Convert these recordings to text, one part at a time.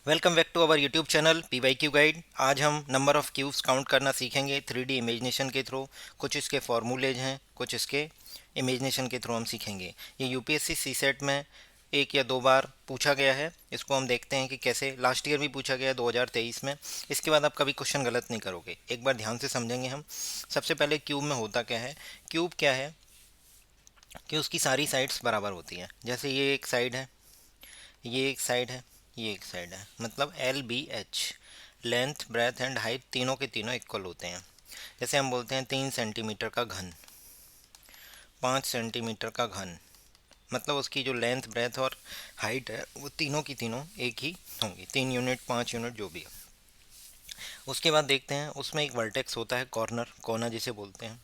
Welcome back to our YouTube channel PYQ guide. आज हम number of cubes count करना सीखेंगे 3D इमेजिनेशन के थ्रू। कुछ इसके फॉर्मूलेज हैं, कुछ इसके इमेजिनेशन के थ्रू हम सीखेंगे। ये यूपीएससी सीसेट में एक या दो बार पूछा गया है। इसको हम देखते हैं कि कैसे लास्ट ईयर भी पूछा गया 2023 में। इसके बाद आप कभी क्वेश्चन गलत नहीं करोगे। एक बार ध्यान से समझेंगे हम। सबसे पहले क्यूब में होता क्या है। क्यूब क्या है कि उसकी सारी साइड्स बराबर होती हैं। जैसे ये एक साइड है, ये एक साइड है, ये एक साइड है, मतलब LBH, length breadth and height तीनों के तीनों इक्वल होते हैं। जैसे हम बोलते हैं 3 सेंटीमीटर का घन, 5 सेंटीमीटर का घन, मतलब उसकी जो लेंथ ब्रेथ और हाइट है वो तीनों की तीनों एक ही होंगी, 3 यूनिट 5 यूनिट जो भी है। उसके बाद देखते हैं उसमें एक वर्टेक्स होता है, कॉर्नर, कोना जिसे बोलते हैं।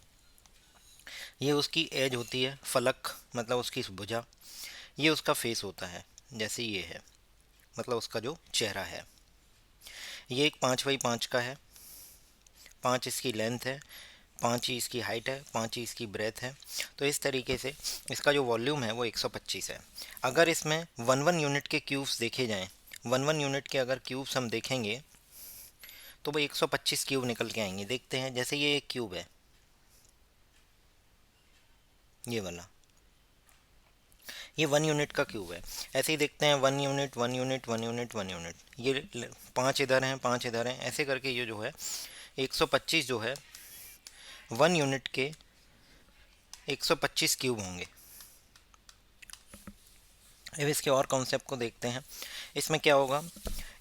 ये उसकी एज होती है, फलक मतलब उसकी भुजा। ये उसका फेस होता है, जैसे ये है, मतलब उसका जो चेहरा है। ये एक 5x5 का है, 5 इसकी लेंथ है, 5 ही इसकी हाइट है, 5 ही इसकी ब्रेथ है। तो इस तरीके से इसका जो वॉल्यूम है वो 125 है। अगर इसमें 1 1 यूनिट के क्यूब्स देखे जाएं, 1 1 यूनिट के अगर क्यूब्स हम देखेंगे तो वो 125 क्यूब निकल के आएंगे। देखते हैं, जैसे ये एक क्यूब है, ये वाला, ये 1 यूनिट का क्यूब है। ऐसे ही देखते हैं 1 यूनिट 1 यूनिट 1 यूनिट 1 यूनिट, ये 5 इधर हैं 5 इधर हैं, ऐसे करके ये जो है 125 जो है 1 यूनिट के 125 क्यूब होंगे। अब इसके और कॉन्सेप्ट को देखते हैं। इसमें क्या होगा,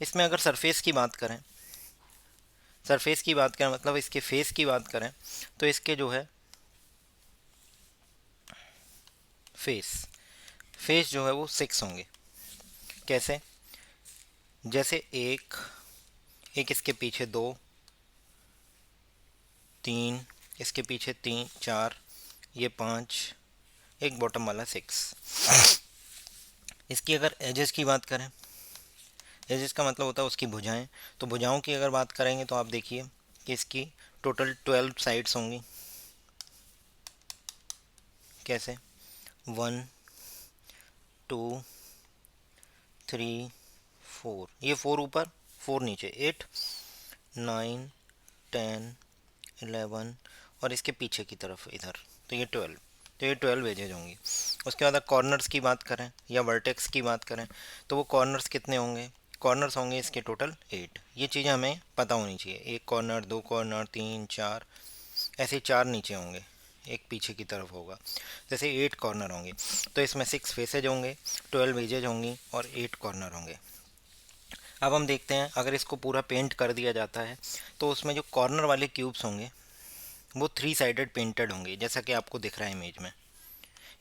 इसमें अगर सरफेस की बात करें, सरफेस की बात करें मतलब इसके फेस की बात करें, तो इसके जो है फेस, फेस जो है वो 6 होंगे। कैसे, जैसे एक एक इसके पीछे 2 3, इसके पीछे 3 4, ये 5, एक बॉटम वाला 6। इसकी अगर एजेस की बात करें, एजेस का मतलब होता है उसकी भुजाएं। तो भुजाओं की अगर बात करेंगे तो आप देखिए कि इसकी टोटल 12 साइड्स होंगी। कैसे, 1 2 3 4, ये 4 ऊपर 4 नीचे, 8 9 10 11, और इसके पीछे की तरफ इधर, तो ये 12। तो ये 12 एजेज होंगी। उसके बाद कॉर्नर्स की बात करें या वर्टेक्स की बात करें तो वो कॉर्नर्स कितने होंगे, कॉर्नर्स होंगे इसके टोटल 8। ये चीज़ें हमें पता होनी चाहिए, एक कॉर्नर, दो कॉर्नर, 3 4, ऐसे 4 नीचे होंगे, एक पीछे की तरफ होगा, जैसे 8 कॉर्नर होंगे। तो इसमें 6 फेसेज होंगे, 12 एजेज होंगी और 8 कॉर्नर होंगे। अब हम देखते हैं अगर इसको पूरा पेंट कर दिया जाता है तो उसमें जो कॉर्नर वाले क्यूब्स होंगे वो 3 साइडेड पेंटेड होंगे, जैसा कि आपको दिख रहा है इमेज में।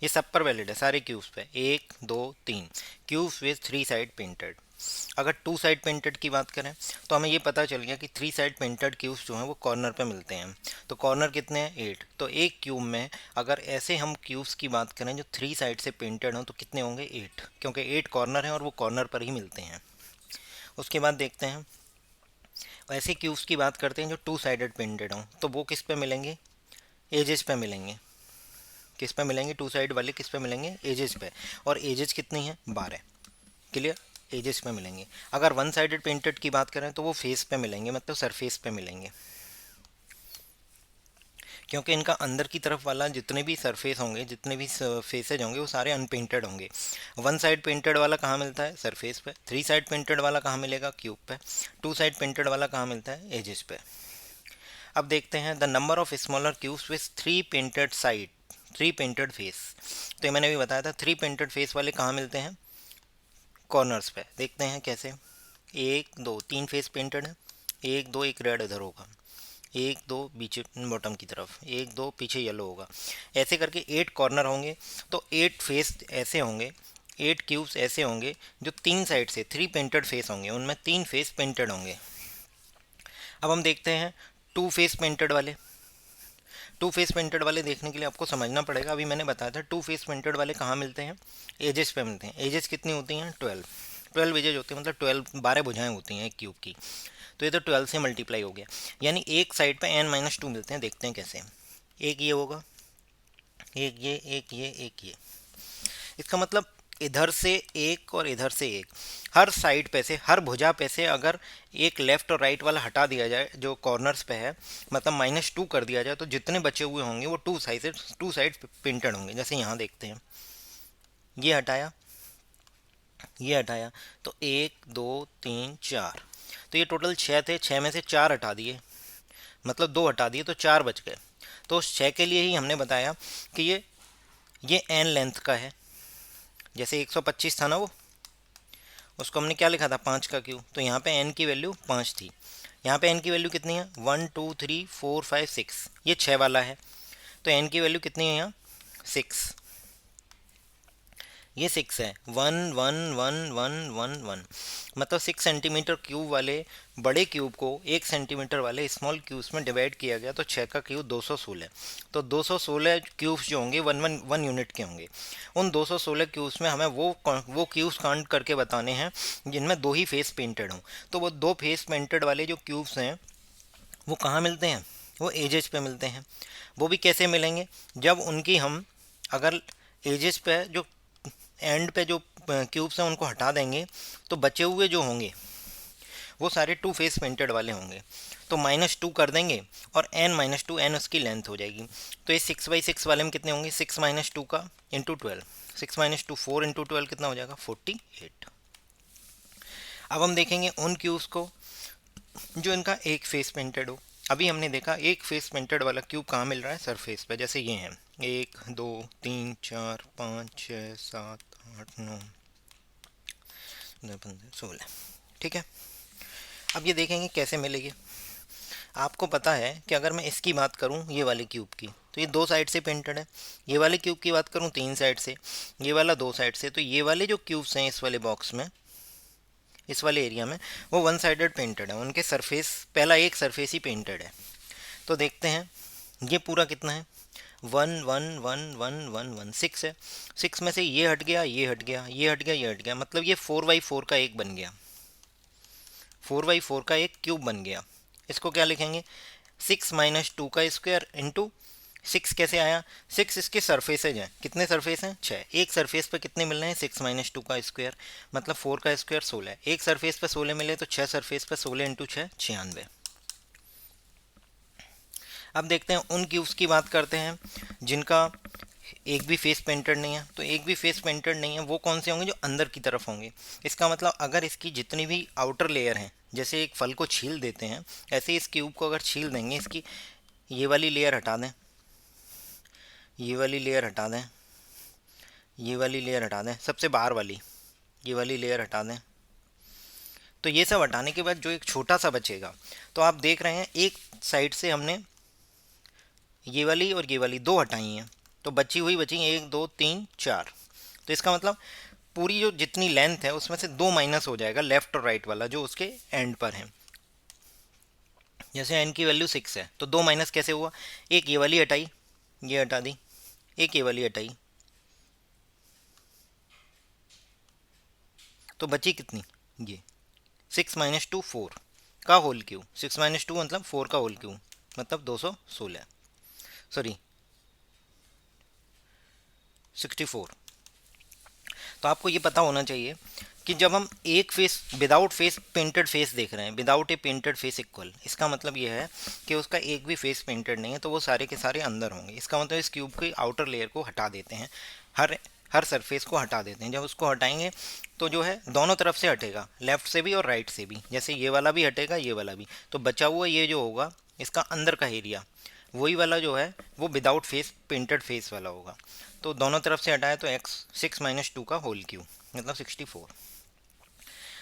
ये सब पर वैलिड है, सारे क्यूब्स पे, 1 2 3 क्यूब्स विथ 3 साइड पेंटेड। अगर 2 साइड पेंटेड की बात करें तो हमें ये पता चल गया कि 3 साइड पेंटेड क्यूब्स जो हैं वो कॉर्नर पे मिलते हैं। तो कॉर्नर कितने हैं, 8। तो एक क्यूब में अगर ऐसे हम क्यूब्स की बात करें जो 3 साइड से पेंटेड हों तो कितने होंगे, 8, क्योंकि 8 कॉर्नर हैं और वो कॉर्नर पर ही मिलते हैं। उसके बाद देखते हैं ऐसे क्यूब्स की बात करते हैं जो 2 साइडेड पेंटेड हों, तो वो किस पे मिलेंगे, एजेस पे मिलेंगे। किस पे मिलेंगे, 2 साइड वाले किस पे मिलेंगे, एजेस पे। और एजेस कितनी है, 12। क्लियर, एजेस पे मिलेंगे। अगर 1 साइडेड पेंटेड की बात करें तो वो फेस पे मिलेंगे, मतलब सरफेस पे मिलेंगे, क्योंकि इनका अंदर की तरफ वाला जितने भी सरफेस होंगे, जितने भी फेसेज होंगे वो सारे अनपेंटेड होंगे। 1 साइड पेंटेड वाला कहाँ मिलता है, सरफेस पे। 3 साइड पेंटेड वाला कहाँ मिलेगा, क्यूब पे। 2 साइड पेंटेड वाला कहाँ मिलता है, एजेस पे। अब देखते हैं the number of smaller cubes with 3 painted side, 3 painted face. तो ये मैंने भी बताया था, 3 पेंटेड फेस वाले कहाँ मिलते हैं, कॉर्नर्स पे। देखते हैं कैसे, 1 2 3 फेस पेंटेड है, 1 2, एक रेड इधर होगा, 1 2 पीछे बॉटम की तरफ, 1 2 पीछे येलो होगा, ऐसे करके 8 कॉर्नर होंगे। तो 8 फेस ऐसे होंगे, 8 क्यूब्स ऐसे होंगे जो 3 साइड से 3 पेंटेड फेस होंगे, उनमें 3 फेस पेंटेड होंगे। अब हम देखते हैं 2 फेस पेंटेड वाले। 2 फेस पेंटेड वाले देखने के लिए आपको समझना पड़ेगा, अभी मैंने बताया था 2 फेस पेंटेड वाले कहाँ मिलते हैं, एजेस पे मिलते हैं। एजेस कितनी होती हैं, 12। 12 एजेज होते हैं, मतलब 12 भुजाएं होती हैं एक क्यूब की। तो ये तो 12 से मल्टीप्लाई हो गया, यानी एक साइड पे n-2 मिलते हैं। देखते हैं कैसे, एक ये होगा, एक ये, एक ये, एक ये। इसका मतलब इधर से एक और इधर से एक, हर साइड पे से, हर भुजा पे से अगर एक लेफ्ट और राइट वाला हटा दिया जाए जो कॉर्नर्स पे है, मतलब -2 कर दिया जाए, तो जितने बचे हुए होंगे वो टू साइड प्रिंटेड होंगे। जैसे यहाँ देखते हैं, ये हटाया, ये हटाया, तो 1 2 3 4, तो ये टोटल 6 थे, 6 में से 4 हटा दिए, मतलब 2 हटा दिए, तो 4 बच गए। तो उस 6 के लिए ही हमने बताया कि ये एन लेंथ का है। जैसे 125 था ना, वो उसको हमने क्या लिखा था, 5 का क्यूब, तो यहाँ पे एन की वैल्यू 5 थी। यहाँ पे एन की वैल्यू कितनी है, 1 2 3 4 5 6, ये 6 वाला है, तो एन की वैल्यू कितनी है यहाँ, 6, ये 6 है, 1 1 1 1 1 1, मतलब 6 सेंटीमीटर क्यूब वाले बड़े क्यूब को 1 सेंटीमीटर वाले स्मॉल क्यूब्स में डिवाइड किया गया, तो 6 का क्यूब 216। तो 216 क्यूब्स जो होंगे वन यूनिट के होंगे। उन 216 क्यूब्स में हमें वो क्यूब्स काउंट करके बताने हैं जिनमें 2 ही फेस पेंटेड हों। तो वो 2 फेस पेंटेड वाले जो क्यूब्स हैं वो कहाँ मिलते हैं, वो एजेस पे मिलते हैं। वो भी कैसे मिलेंगे, जब उनकी हम अगर एजेस पे जो एंड पे जो क्यूब्स हैं उनको हटा देंगे, तो बचे हुए जो होंगे वो सारे 2 फेस पेंटेड वाले होंगे। तो -2 कर देंगे और n-2, n उसकी लेंथ हो जाएगी। तो ये 6/6 वाले में कितने होंगे, 6 - 2 का इंटू 12, 6 - 2 4 इंटू 12 कितना हो जाएगा, 48। अब हम देखेंगे उन क्यूब्स को जो इनका एक फेस पेंटेड हो। अभी हमने देखा एक फेस पेंटेड वाला क्यूब कहाँ मिल रहा है, सरफेस पे, जैसे ये हैं 1 2 3 4 5 6 7 8 9 10 15 16, ठीक है। अब ये देखेंगे कैसे मिलेगी। आपको पता है कि अगर मैं इसकी बात करूं, ये वाले क्यूब की, तो ये 2 साइड से पेंटेड है। ये वाले क्यूब की बात करूं 3 साइड से, ये वाला 2 साइड से। तो ये वाले जो क्यूब्स हैं इस वाले बॉक्स में, इस वाले एरिया में, वो 1 साइडेड पेंटेड है, उनके सरफेस, पहला एक सरफेस ही पेंटेड है। तो देखते हैं ये पूरा कितना है, 1 1 1 1 1 6 है। 6 में से ये हट गया, ये हट गया, ये हट गया, ये हट गया, मतलब ये 4/4 का एक बन गया, 4/4 का एक क्यूब बन गया। इसको क्या लिखेंगे, 6 - 2 का स्क्वायर इंटू 6 कैसे आया, 6 इसके सरफेसेज हैं, कितने सरफेस हैं, 6, एक सरफेस पे कितने मिल रहे हैं, 6 - 2 का स्क्वायर, मतलब 4 का स्क्वायर 16, एक सरफेस पे 16 मिले, तो 6 सरफेस पे 16 इंटू 6 96। अब देखते हैं उन क्यूब्स की बात करते हैं जिनका एक भी फेस पेंटेड नहीं है। तो एक भी फेस पेंटेड नहीं है, वो कौन से होंगे, जो अंदर की तरफ होंगे। इसका मतलब अगर इसकी जितनी भी आउटर लेयर हैं, जैसे एक फल को छील देते हैं, ऐसे इस क्यूब को अगर छील देंगे, इसकी ये वाली लेयर हटा दें, ये वाली लेयर हटा दें, ये वाली लेयर हटा दें, सबसे बाहर वाली ये वाली लेयर हटा दें, तो ये सब हटाने के बाद जो एक छोटा सा बचेगा, तो आप देख रहे हैं एक साइड से हमने ये वाली और ये वाली 2 हटाई हैं, तो बची हुई बची 1 2 3 4। तो इसका मतलब पूरी जो जितनी लेंथ है उसमें से 2 माइनस हो जाएगा लेफ्ट और राइट वाला जो उसके एंड पर है। जैसे एन की वैल्यू 6 है, तो 2 माइनस कैसे हुआ, एक ये वाली हटाई, ये हटा दी, एक ये वाली हटाई, तो बची कितनी, ये 6 - 2 4 का होल क्यूब, 6 - 2 मतलब 4 का होल क्यूब, मतलब 216, सॉरी 64। तो आपको ये पता होना चाहिए कि जब हम एक face without face painted face देख रहे हैं, विदाउट ए पेंटेड फेस इक्वल, इसका मतलब ये है कि उसका एक भी फेस पेंटेड नहीं है, तो वो सारे के सारे अंदर होंगे। इसका मतलब इस क्यूब की आउटर लेयर को हटा देते हैं, हर हर सरफेस को हटा देते हैं। जब उसको हटाएंगे तो जो है दोनों तरफ से हटेगा, लेफ्ट से भी और राइट से भी, जैसे ये वाला भी हटेगा, ये वाला भी, तो बचा हुआ ये जो होगा इसका अंदर का एरिया, वही वाला जो है वो विदाउट फेस पेंटेड फेस वाला होगा। तो दोनों तरफ से हटाए तो x 6 - 2 का होल क्यूब, मतलब 64।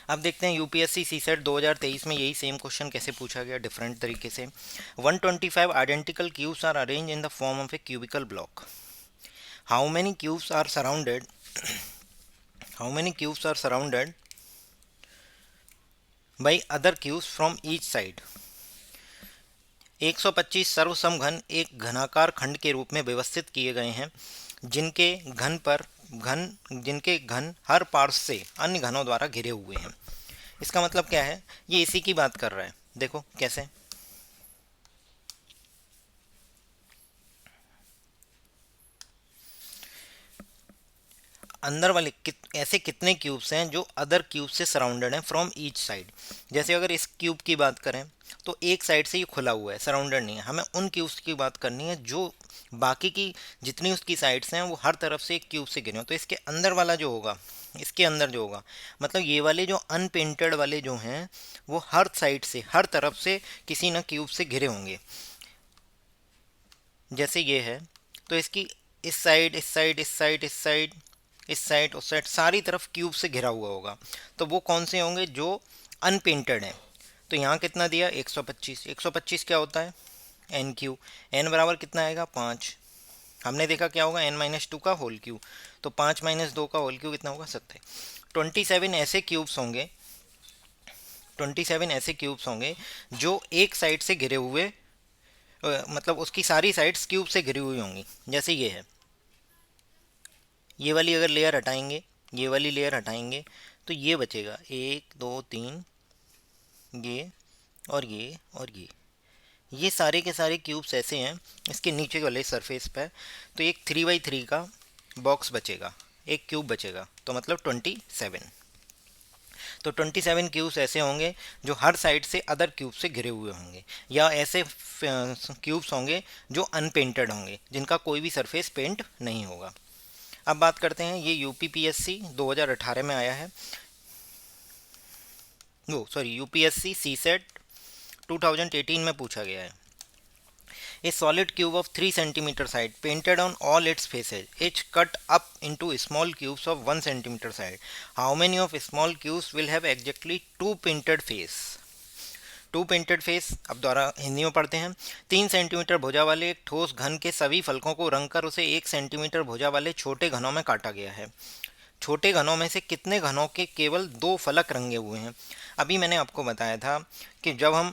अब देखते हैं यूपीएससी सीसेट 2023 में यही सेम क्वेश्चन कैसे पूछा गया डिफरेंट तरीके से। 125 identical cubes are arrange in the form of a cubical block. How many cubes are surrounded how many cubes are surrounded by other cubes from each side. 125 सर्वसमघन एक घनाकार खंड के रूप में व्यवस्थित किए गए हैं, जिनके घन हर पार्श्व से अन्य घनों द्वारा घिरे हुए हैं। इसका मतलब क्या है, ये इसी की बात कर रहा है। देखो कैसे, अंदर वाले ऐसे कितने क्यूब्स हैं जो अदर क्यूब से सराउंडेड हैं फ्रॉम ईच साइड। जैसे अगर इस क्यूब की बात करें तो एक साइड से ये खुला हुआ है, सराउंडेड नहीं है। हमें उन क्यूब्स की बात करनी है जो बाकी की जितनी उसकी साइड्स हैं वो हर तरफ से एक क्यूब से घिरे हों। तो इसके अंदर वाला जो होगा, इसके अंदर जो होगा, मतलब ये वाले जो अनपेंटेड वाले जो हैं वो हर साइड से, हर तरफ से किसी न क्यूब से घिरे होंगे। जैसे ये है तो इसकी इस साइड, इस साइड, इस साइड, इस साइड, इस साइड, उस साइड, सारी तरफ क्यूब से घिरा हुआ होगा। तो वो कौन से होंगे? जो अनपेंटेड हैं। तो यहाँ कितना दिया? 125। 125 क्या होता है? N Q. एन बराबर कितना आएगा? 5। हमने देखा क्या होगा? एन माइनस टू का होल क्यू। तो 5 माइनस 2 का होल क्यू कितना होगा? 70। 27 ऐसे क्यूब्स होंगे, 27 ऐसे क्यूब्स होंगे जो एक साइड से घिरे हुए, मतलब उसकी सारी साइड्स क्यूब से घिरी हुई होंगी। जैसे ये है, ये वाली अगर लेयर हटाएंगे, ये वाली लेयर हटाएंगे तो ये बचेगा 1 2 3, ये और ये और ये सारे के सारे क्यूब्स ऐसे हैं इसके नीचे वाले सरफेस पर। तो एक 3x3 का बॉक्स बचेगा, एक क्यूब बचेगा, तो मतलब 27। तो 27 क्यूब्स ऐसे होंगे जो हर साइड से अदर क्यूब से घिरे हुए होंगे, या ऐसे क्यूब्स होंगे जो अनपेंटेड होंगे, जिनका कोई भी सरफेस पेंट नहीं होगा। अब बात करते हैं, ये यूपीपीएससी 2018 में आया है, वो सॉरी यूपीएससी सीसेट 2018 में पूछा गया है। A solid cube of 3 centimeter side painted on all its faces, each cut up into small cubes of 1 centimeter side. How many of small cubes will have exactly 2 painted face? 2 painted face. अब द्वारा हिंदी में पढ़ते हैं। 3 centimetre भुजा वाले एक ठोस घन के सभी फलकों को रंग कर उसे 1 सेंटीमीटर भुजा वाले छोटे घनों में काटा गया है। छोटे घनों में से कितने घनों के केवल 2 फलक रंगे हुए हैं? अभी मैंने आपको बताया था कि जब हम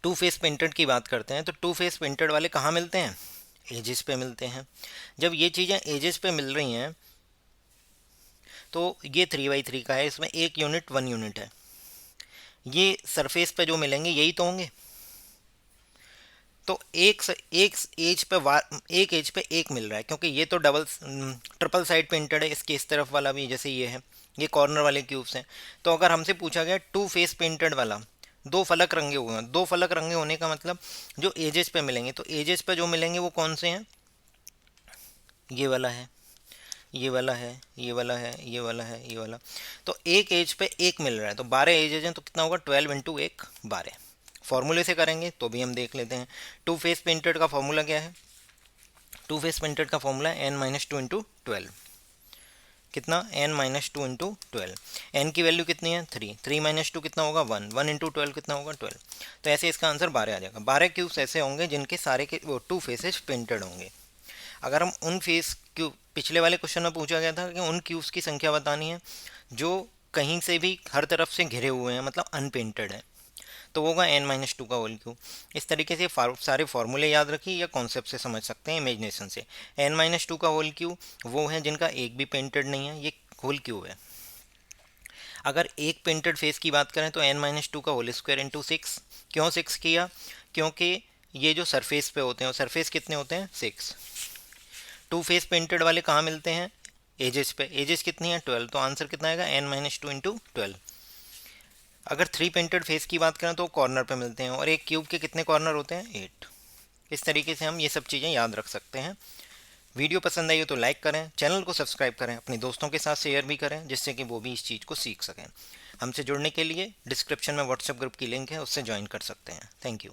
टू फेस पेंटेड की बात करते हैं तो टू फेस पेंटेड वाले कहाँ मिलते हैं? एजेस पे मिलते हैं। जब ये चीज़ें एजेस पे मिल रही हैं तो ये 3x3 का है, इसमें 1 यूनिट 1 यूनिट है। ये सरफेस पे जो मिलेंगे यही तो होंगे। तो एक एज पे एक एज पे एक मिल रहा है, क्योंकि ये तो ट्रिपल साइड पेंटेड है। इसके इस तरफ वाला भी, जैसे ये है, ये कॉर्नर वाले क्यूब्स हैं। तो अगर हमसे पूछा गया टू फेस पेंटेड वाला, 2 फलक रंगे हुए हैं, 2 फलक रंगे होने का मतलब जो एजेस पे मिलेंगे, तो एजेस पे जो मिलेंगे वो कौन से हैं? ये वाला है, ये वाला है, ये वाला है, ये वाला है, ये वाला। तो एक एज पे एक मिल रहा है, तो 12 एजेज हैं, तो कितना होगा? 12 इंटू 1 12। फॉर्मूले से करेंगे तो भी हम देख लेते हैं। टू फेस पेंटेड का फॉर्मूला क्या है? टू फेस पेंटेड का फॉर्मूला है n-2 इंटू 12। कितना? n-2 into 12। n की वैल्यू कितनी है? 3। 3 - 2 कितना होगा? 1। 1 इंटू 12 कितना होगा? 12। तो ऐसे इसका आंसर 12 आ जाएगा। 12 क्यूब्स ऐसे होंगे जिनके सारे के वो टू फेसेस पेंटेड होंगे। अगर हम उन फेस क्यूब, पिछले वाले क्वेश्चन में पूछा गया था कि उन क्यूब्स की संख्या बतानी है जो कहीं से भी हर तरफ से घिरे हुए हैं, मतलब अनपेंटेड है, तो वो होगा n-2 का होल क्यूब। इस तरीके से सारे फॉर्मूले याद रखिए या कॉन्सेप्ट से समझ सकते हैं, इमेजिनेशन से। n-2 का होल क्यूब वो है जिनका एक भी पेंटेड नहीं है, ये होल क्यूब है। अगर एक पेंटेड फेस की बात करें तो n-2 का होल स्क्वायर इंटू 6। क्यों 6 किया? क्योंकि ये जो सरफेस पे होते हैं, सरफेस कितने होते हैं? 6। टू फेस पेंटेड वाले कहाँ मिलते हैं? एजेस पे। एजेस कितनी है? 12। तो आंसर कितना आएगा? n-2 into 12। अगर 3 पेंटेड फेस की बात करें तो कॉर्नर पे मिलते हैं, और एक क्यूब के कितने कॉर्नर होते हैं? 8। इस तरीके से हम ये सब चीज़ें याद रख सकते हैं। वीडियो पसंद आई हो तो लाइक करें, चैनल को सब्सक्राइब करें, अपने दोस्तों के साथ शेयर भी करें, जिससे कि वो भी इस चीज़ को सीख सकें। हमसे जुड़ने के लिए डिस्क्रिप्शन में व्हाट्सएप ग्रुप की लिंक है, उससे ज्वाइन कर सकते हैं। Thank you.